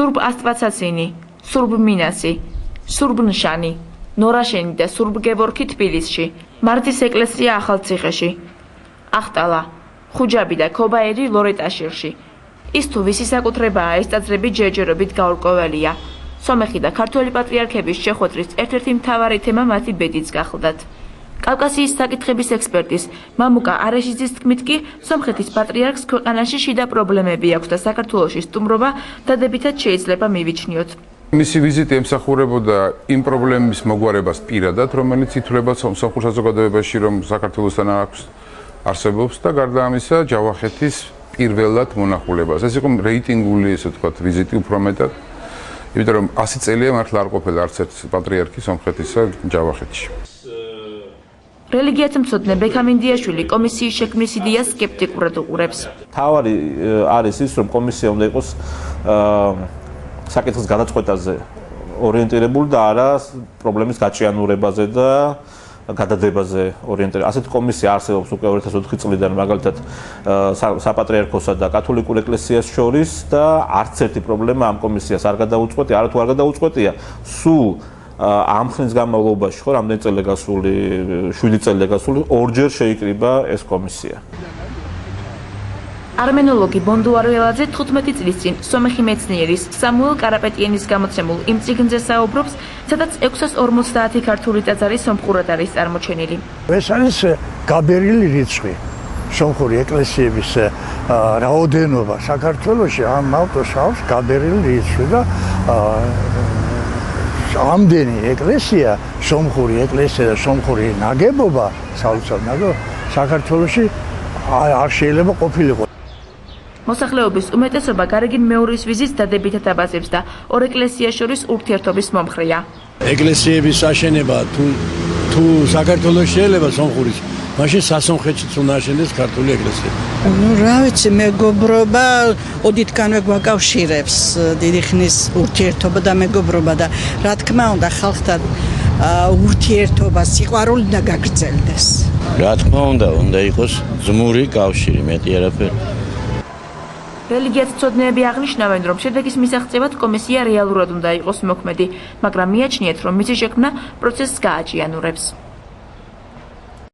სურბ ასტვაცაცინი, სურბ მინასი, სურბ ნშანი, ნორაშენი და სურბ გებორქი თბილისში, მარდის ეკლესია ახალციხეში, ახტალა, ხუჯაბი და ქობაერი ლორეტაშილში. ის თუ ვისი საკუთრებაა, ეს ტაძრები ჯერჯერობით გაურკვეველია. სომეხი და ქართველი პატრიარქების შეხვედრის ერთ-ერთი მთავარი თემა მათი ბედიც გახლდათ. კავკასიის საკითხების ექსპერტის მამუკა არეშიძის თქმით კი სომხეთის პატრიარქს ქვეყანაში შიდა პრობლემები აქვს და საქართველოში სტუმრობა დადებითად შეიძლება მივიჩნიოთ. მისი ვიზიტი ემსახურებოდა იმ პრობლემის მოგვარებას პირადად, რომელიც ითვლება სომხურ საზოგადოებაში, რომ საქართველოსთან არსებობს და გარდა ამისა ჯავახეთის პირველად მონახულებას. ეს იყო რეიტინგული, ესე ვთქვათ, ვიზიტი უფრო მეტად. იმიტომ რომ 100 წელია მართლა არ ყოფილა არც ერთ პატრიარქი სომხეთისა ჯავახეთში. რელიგიათმცოდნე ბექამ ინდიაშვილი კომისიის შექმნის იდეას სკეპტიკურად უყურებს. თავარი არის ის, რომ კომისია უნდა იყოს საკითხის გადაწყვეტაზე ორიენტირებული და არა პრობლემის გაჭიანურებაზე და გადადებაზე ორიენტირებული. ასეთი კომისია არსებობს უკვე 2004 წლიდან მაგალითად საპატრიარქოსა და კათოლიკურ ეკლესიას შორის და არც ერთი პრობლემა ამ კომისიას არ გადაუწყვეტია, არა თუ არ გადაუწყვეტია, სულ ამ ხნის განმავლობაში ხო რამდენი წელი გასული 7 წელი გასული ორჯერ შეიკრიბა ეს კომისია. არმენოლოგი ბონდუ არველაძე 15 წლის წინ სომეხი მეცნიერის სამუელ კარაპეტიანის გამოცემულ იმ წიგნზე საუბრობს, სადაც 650 ქართული ტაძარი სომხურად არის წარმოჩენილი. ეს არის გაბერილი რიცხვი. სომხური ეკლესიების რაოდენობა საქართველოში ამ ავტორს აქვს გაბერილი რიცხვი და ამდენი ეკლესია, სომხური ეკლესია და სომხური ნაგებობა, საოცარ საქართველოში არ შეიძლება ყოფილიყო. მოსახლეობის უმეტესობა გარეგინ მეორის ვიზის დადებითად აბაზებს და ორ ეკლესიას შორის ურთიერთობის მომხრეა. ეკლესიების აშენება თუ საქართველოში შეიძლება სომხურის, მაშინ სასომხეთშიც უნდა აშენდეს ქართული ეკლესია. რა ვიცი, მეგობრობა ოდითგანვე გვაკავშირებს დიდი ხნის ურთიერთობა და მეგობრობა და რა თქმა უნდა ხალხთან ურთიერთობა, სიყვარული და გაგრძელდეს. რა თქმა უნდა იყოს ძმური კავშირი, მეტი არაფერი. რელიგიათმცოდნეები აღნიშნავენ, რომ შედეგის მისაღწევად კომისია რეალურად უნდა იყოს მოქმედი, მაგრამ მიაჩნიათ, რომ მისი შექმნა პროცესს გააჭიანურებს.